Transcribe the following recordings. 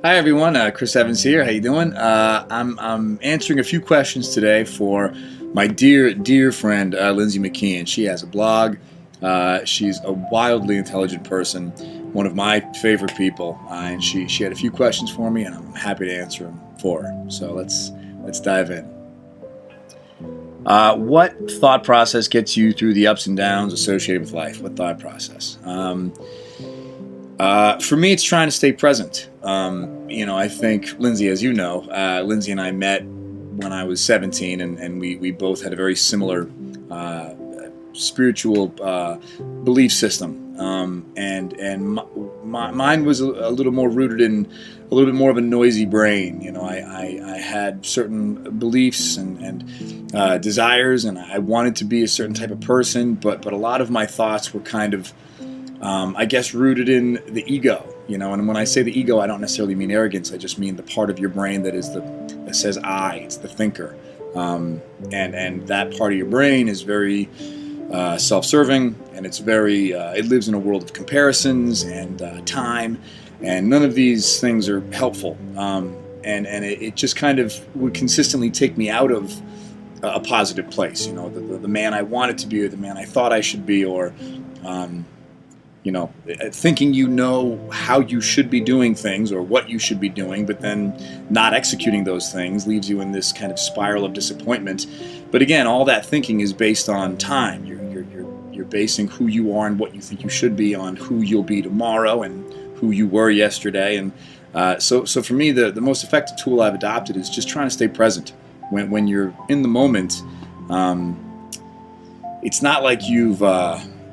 Hi everyone, Chris Evans here. How you doing? I'm answering a few questions today for my dear friend Lindsay McKeon. She has a blog. She's a wildly intelligent person, one of my favorite people, and she had a few questions for me, and I'm happy to answer them for her. So let's dive in. What thought process gets you through the ups and downs associated with life? What thought process? For me, it's trying to stay present. I think Lindsay, as you know, Lindsay and I met when I was 17, and we both had a very similar spiritual belief system. Mine was a little more rooted in a little bit more of a noisy brain. I had certain beliefs and desires, and I wanted to be a certain type of person, but a lot of my thoughts were kind of I guess rooted in the ego, and when I say the ego, I don't necessarily mean arrogance. I just mean the part of your brain that says I. It's the thinker, and that part of your brain is very self-serving, and it's very it lives in a world of comparisons and time, and none of these things are helpful. It just kind of would consistently take me out of a positive place. The man I wanted to be, or the man I thought I should be, or thinking how you should be doing things or what you should be doing, but then not executing those things leaves you in this kind of spiral of disappointment. But again, all that thinking is based on time. You're basing who you are and what you think you should be on who you'll be tomorrow and who you were yesterday. And so for me, the most effective tool I've adopted is just trying to stay present. When you're in the moment, it's not like you've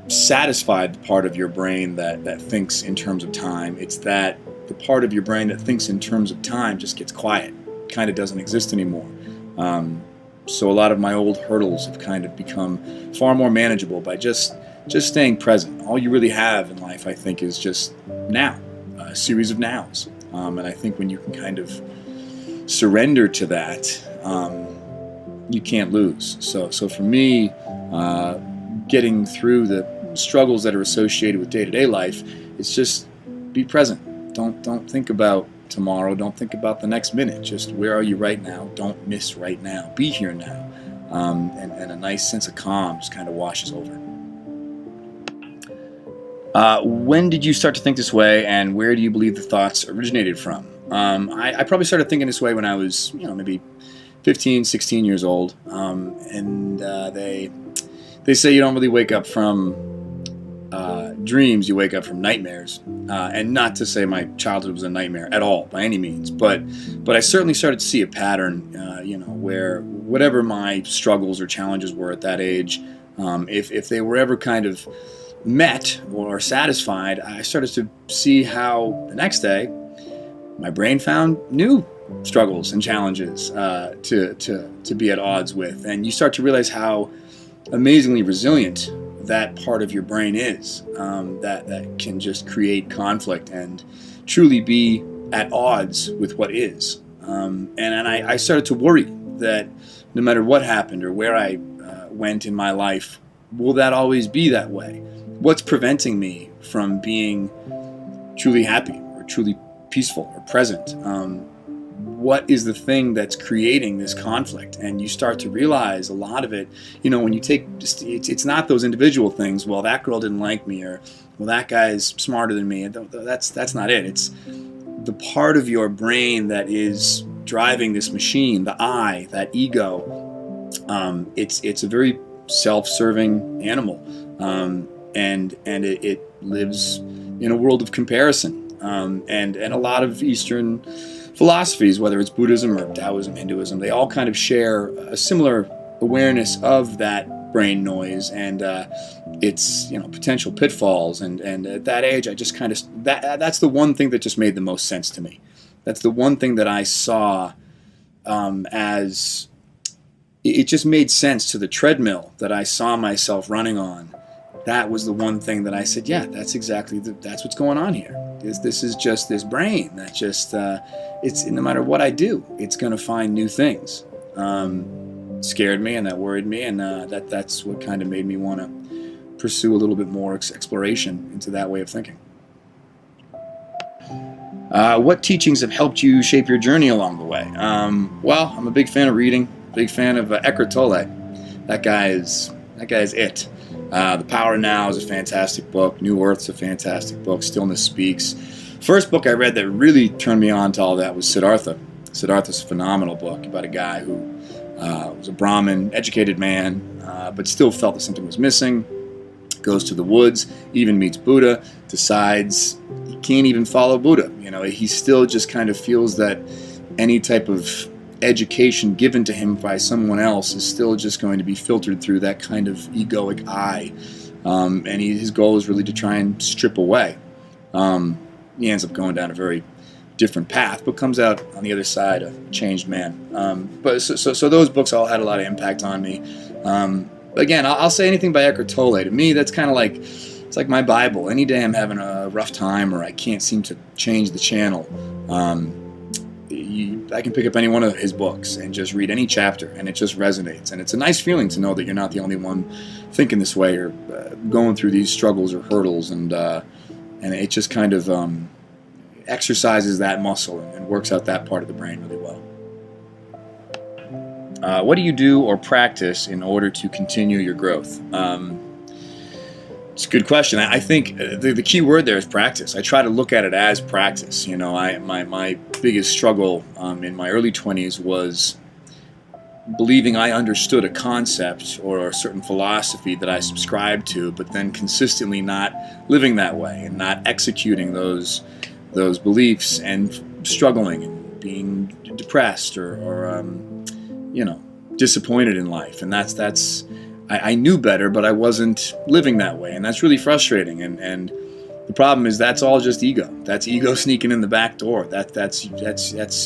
satisfied the part of your brain that thinks in terms of time. It's that the part of your brain that thinks in terms of time just gets quiet, kind of doesn't exist anymore. So a lot of my old hurdles have kind of become far more manageable by just staying present. All you really have in life, I think, is just now, a series of nows. And I think when you can kind of surrender to that, you can't lose. So for me, getting through the struggles that are associated with day-to-day life, it's just be present. Don't think about tomorrow. Don't think about the next minute. Just where are you right now? Don't miss right now. Be here now. And a nice sense of calm just kind of washes over. When did you start to think this way, and where do you believe the thoughts originated from? I probably started thinking this way when I was, maybe 15, 16 years old. They say you don't really wake up from dreams, you wake up from nightmares. And not to say my childhood was a nightmare at all, by any means, but I certainly started to see a pattern, where whatever my struggles or challenges were at that age, if they were ever kind of met or satisfied, I started to see how the next day my brain found new struggles and challenges to be at odds with. And you start to realize how amazingly resilient that part of your brain is, that can just create conflict and truly be at odds with what is. And I started to worry that no matter what happened or where I went in my life, will that always be that way? What's preventing me from being truly happy or truly peaceful or present? What is the thing that's creating this conflict? And you start to realize a lot of it, when you take, it's not those individual things. Well, that girl didn't like me, or well, that guy's smarter than me. That's not it. It's the part of your brain that is driving this machine, the I, that ego. It's a very self-serving animal, and it lives in a world of comparison. And a lot of Eastern philosophies, whether it's Buddhism or Taoism, Hinduism, they all kind of share a similar awareness of that brain noise and its potential pitfalls. And at that age, I just kind of that's the one thing that just made the most sense to me. That's the one thing that I saw as it just made sense to the treadmill that I saw myself running on. That was the one thing that I said, yeah, that's exactly that's what's going on here. This is just this brain that just it's no matter what I do, it's going to find new things. Scared me, and that worried me, and that's what kind of made me want to pursue a little bit more exploration into that way of thinking. What teachings have helped you shape your journey along the way? Well, I'm a big fan of reading. Big fan of Eckhart Tolle. That guy is it. The Power Now is a fantastic book. New Earth's a fantastic book. Stillness Speaks. First book I read that really turned me on to all that was Siddhartha. Siddhartha's a phenomenal book about a guy who was a Brahmin, educated man, but still felt that something was missing. Goes to the woods, even meets Buddha, decides he can't even follow Buddha. He still just kind of feels that any type of education given to him by someone else is still just going to be filtered through that kind of egoic eye. And his goal is really to try and strip away. He ends up going down a very different path, but comes out on the other side a changed man. But so those books all had a lot of impact on me. Again, I'll say anything by Eckhart Tolle. To me, that's kind of like, it's like my Bible. Any day I'm having a rough time or I can't seem to change the channel, I can pick up any one of his books and just read any chapter, and it just resonates. And it's a nice feeling to know that you're not the only one thinking this way or going through these struggles or hurdles, and it just kind of exercises that muscle and works out that part of the brain really well. What do you do or practice in order to continue your growth? It's a good question. I think the key word there is practice. I try to look at it as practice. My biggest struggle in my early 20s was believing I understood a concept or a certain philosophy that I subscribed to, but then consistently not living that way and not executing those beliefs and struggling and being depressed or disappointed in life. And I knew better, but I wasn't living that way, and that's really frustrating. And the problem is that's all just ego. That's ego sneaking in the back door. That's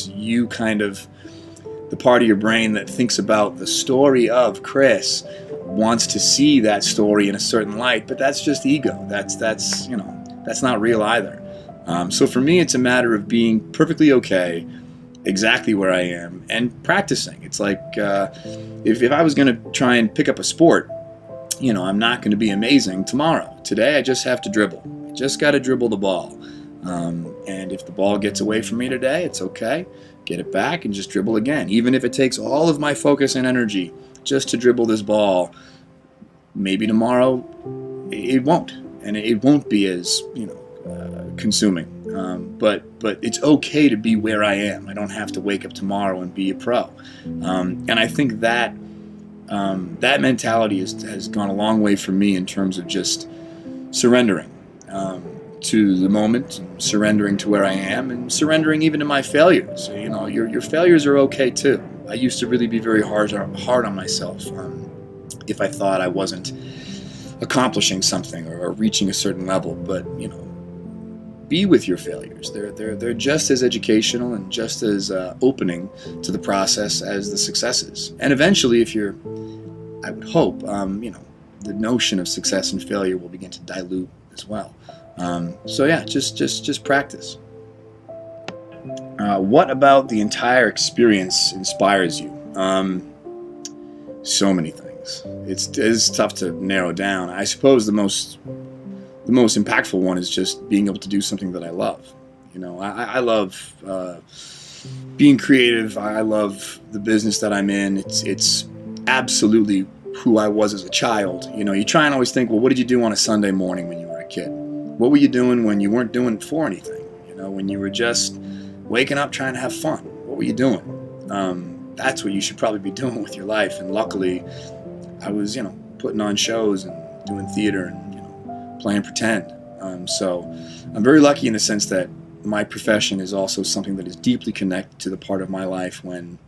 you kind of, the part of your brain that thinks about the story of Chris wants to see that story in a certain light, but that's just ego. That's not real either. So for me, it's a matter of being perfectly okay exactly where I am and practicing. It's like if I was going to try and pick up a sport, I'm not going to be amazing tomorrow. Today I just have to dribble. I just got to dribble the ball. And if the ball gets away from me today, it's okay. Get it back and just dribble again. Even if it takes all of my focus and energy just to dribble this ball, maybe tomorrow it won't. And it won't be as, consuming. But it's okay to be where I am. I don't have to wake up tomorrow and be a pro. And I think that mentality has gone a long way for me in terms of just surrendering to the moment, and surrendering to where I am, and surrendering even to my failures. Your failures are okay too. I used to really be very hard on myself if I thought I wasn't accomplishing something or reaching a certain level. But be with your failures. They're just as educational and just as opening to the process as the successes. And eventually, I would hope, the notion of success and failure will begin to dilute as well. So yeah, just practice. What about the entire experience inspires you? So many things. It's tough to narrow down. I suppose the most impactful one is just being able to do something that I love. I love being creative. I love the business that I'm in. It's absolutely who I was as a child. You try and always think, well, what did you do on a Sunday morning when you were a kid? What were you doing when you weren't doing it for anything? When you were just waking up trying to have fun. What were you doing? That's what you should probably be doing with your life. And luckily, I was, putting on shows and doing theater and playing pretend. So I'm very lucky in the sense that my profession is also something that is deeply connected to the part of my life when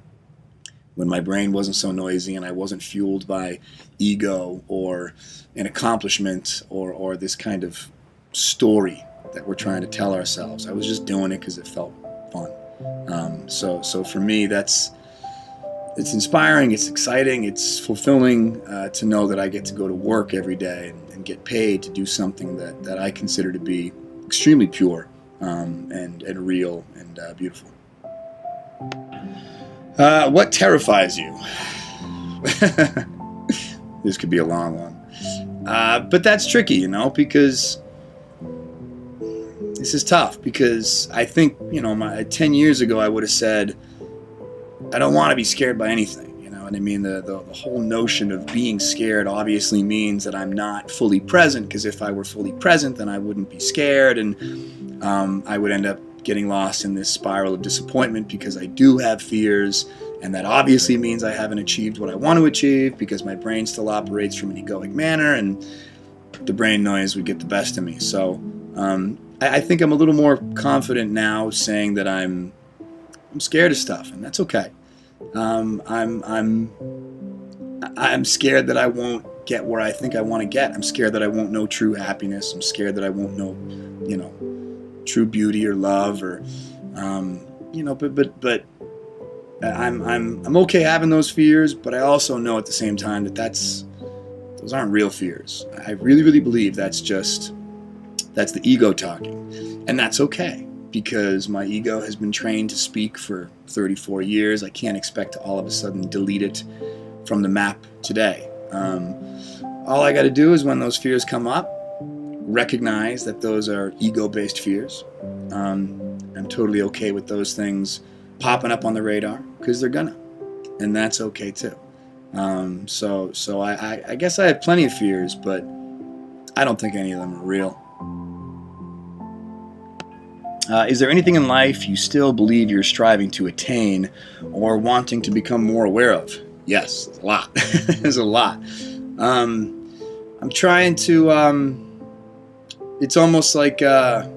my brain wasn't so noisy and I wasn't fueled by ego or an accomplishment or this kind of story that we're trying to tell ourselves. I was just doing it because it felt fun. So for me, it's inspiring, it's exciting, it's fulfilling to know that I get to go to work every day and get paid to do something that I consider to be extremely pure and real and beautiful. What terrifies you? This could be a long one. But that's tricky, because this is tough because I think, 10 years ago I would have said, I don't want to be scared by anything. You know what I mean? The whole notion of being scared obviously means that I'm not fully present, because if I were fully present, then I wouldn't be scared, and I would end up getting lost in this spiral of disappointment because I do have fears, and that obviously means I haven't achieved what I want to achieve because my brain still operates from an egoic manner, and the brain noise would get the best of me. So I think I'm a little more confident now saying that I'm scared of stuff, and that's okay. I'm scared that I won't get where I think I want to get. I'm scared that I won't know true happiness. I'm scared that I won't know, true beauty or love, or but I'm okay having those fears, but I also know at the same time that those aren't real fears. I really, really believe that's the ego talking, and that's okay, because my ego has been trained to speak for 34 years. I can't expect to all of a sudden delete it from the map today. All I got to do is, when those fears come up, recognize that those are ego-based fears. I'm totally okay with those things popping up on the radar, because they're gonna, and that's okay too. So I guess I have plenty of fears, but I don't think any of them are real. Is there anything in life you still believe you're striving to attain or wanting to become more aware of? Yes, there's a lot. There's a lot. I'm trying to, it's almost like the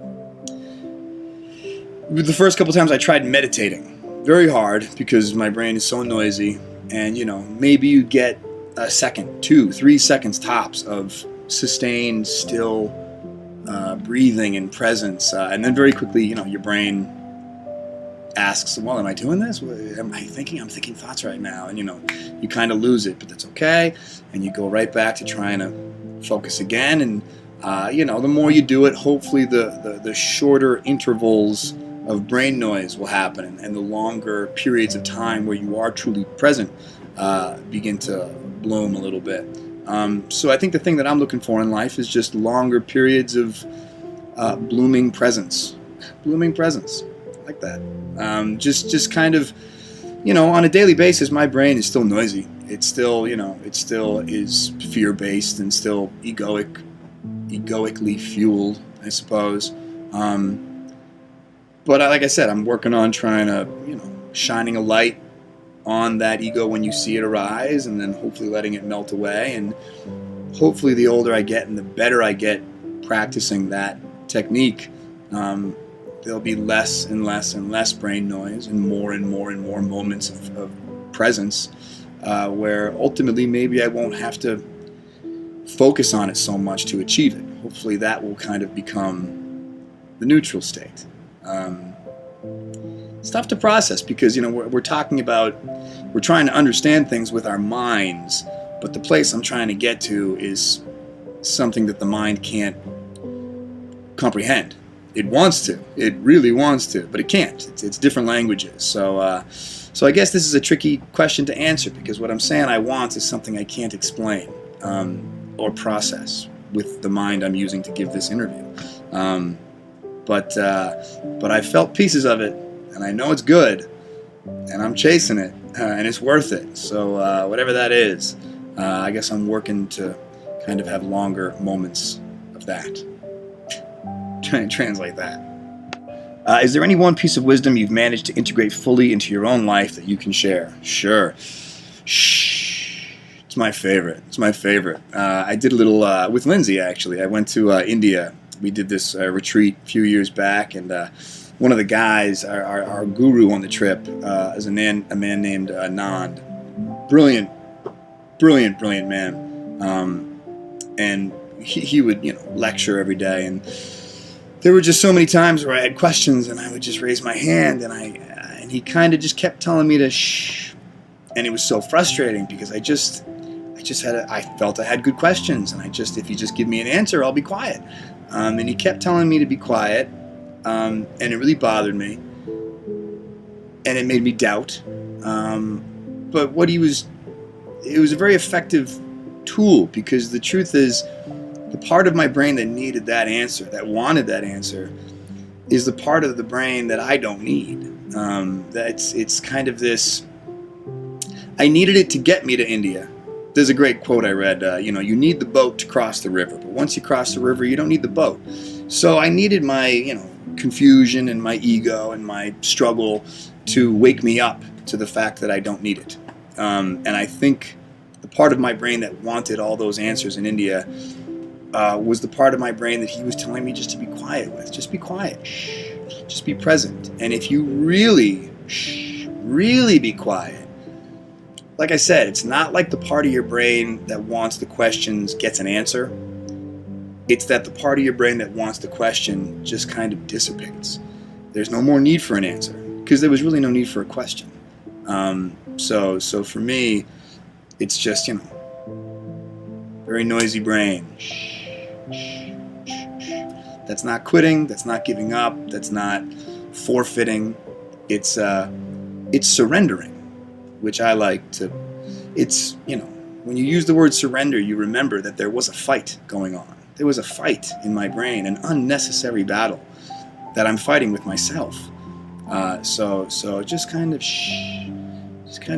first couple times I tried meditating very hard because my brain is so noisy, and maybe you get a second, 2, 3 seconds tops of sustained, still breathing and presence, and then very quickly, your brain asks, well, am I doing this? Am I thinking? I'm thinking thoughts right now, and you kind of lose it, but that's okay, and you go right back to trying to focus again, and the more you do it, hopefully the shorter intervals of brain noise will happen, and the longer periods of time where you are truly present begin to bloom a little bit. So I think the thing that I'm looking for in life is just longer periods of blooming presence. Blooming presence. I like that. Just kind of, on a daily basis, my brain is still noisy. It's still, it still is fear-based and still egoically fueled, I suppose. But like I said, I'm working on trying to, shining a light on that ego when you see it arise, and then hopefully letting it melt away. And hopefully the older I get and the better I get practicing that technique, there'll be less and less and less brain noise, and more moments of presence, where ultimately maybe I won't have to focus on it so much to achieve it. Hopefully that will kind of become the neutral state. It's tough to process because, we're talking about, we're trying to understand things with our minds, but the place I'm trying to get to is something that the mind can't comprehend. It wants to. It really wants to, but it can't. It's different languages. So I guess this is a tricky question to answer, because what I'm saying I want is something I can't explain or process with the mind I'm using to give this interview. But I felt pieces of it, and I know it's good, and I'm chasing it, and it's worth it. So whatever that is, I guess I'm working to kind of have longer moments of that. Try and translate that. Is there any one piece of wisdom you've managed to integrate fully into your own life that you can share? Sure. Shh. It's my favorite. I did a little with Lindsay, actually. I went to India. We did this retreat a few years back, and one of the guys, our guru on the trip, is a man named Nand. Brilliant man. And he would, lecture every day, and there were just so many times where I had questions, and I would just raise my hand, and he kind of just kept telling me to shh, and it was so frustrating because I felt I had good questions, and if you just give me an answer, I'll be quiet. And he kept telling me to be quiet, and it really bothered me, and it made me doubt. But it was a very effective tool, because the truth is, the part of my brain that needed that answer, that wanted that answer, is the part of the brain that I don't need. It's kind of this. I needed it to get me to India. There's a great quote I read. You need the boat to cross the river, but once you cross the river, you don't need the boat. So I needed my confusion and my ego and my struggle to wake me up to the fact that I don't need it. And I think the part of my brain that wanted all those answers in India was the part of my brain that he was telling me just to be quiet with. Just be quiet. Shh. Just be present. And if you really be quiet, like I said, it's not like the part of your brain that wants the questions gets an answer. It's that the part of your brain that wants the question just kind of dissipates. There's no more need for an answer because there was really no need for a question. So for me, it's just, very noisy brain. That's not quitting. That's not giving up. That's not forfeiting. It's surrendering, which I like to. It's, when you use the word surrender, you remember that there was a fight going on. There was a fight in my brain, an unnecessary battle that I'm fighting with myself. So just kind of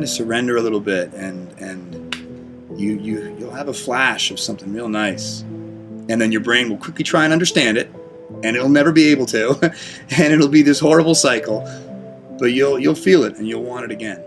surrender a little bit, and you'll have a flash of something real nice, and then your brain will quickly try and understand it, and it'll never be able to, and it'll be this horrible cycle. But you'll feel it, and you'll want it again.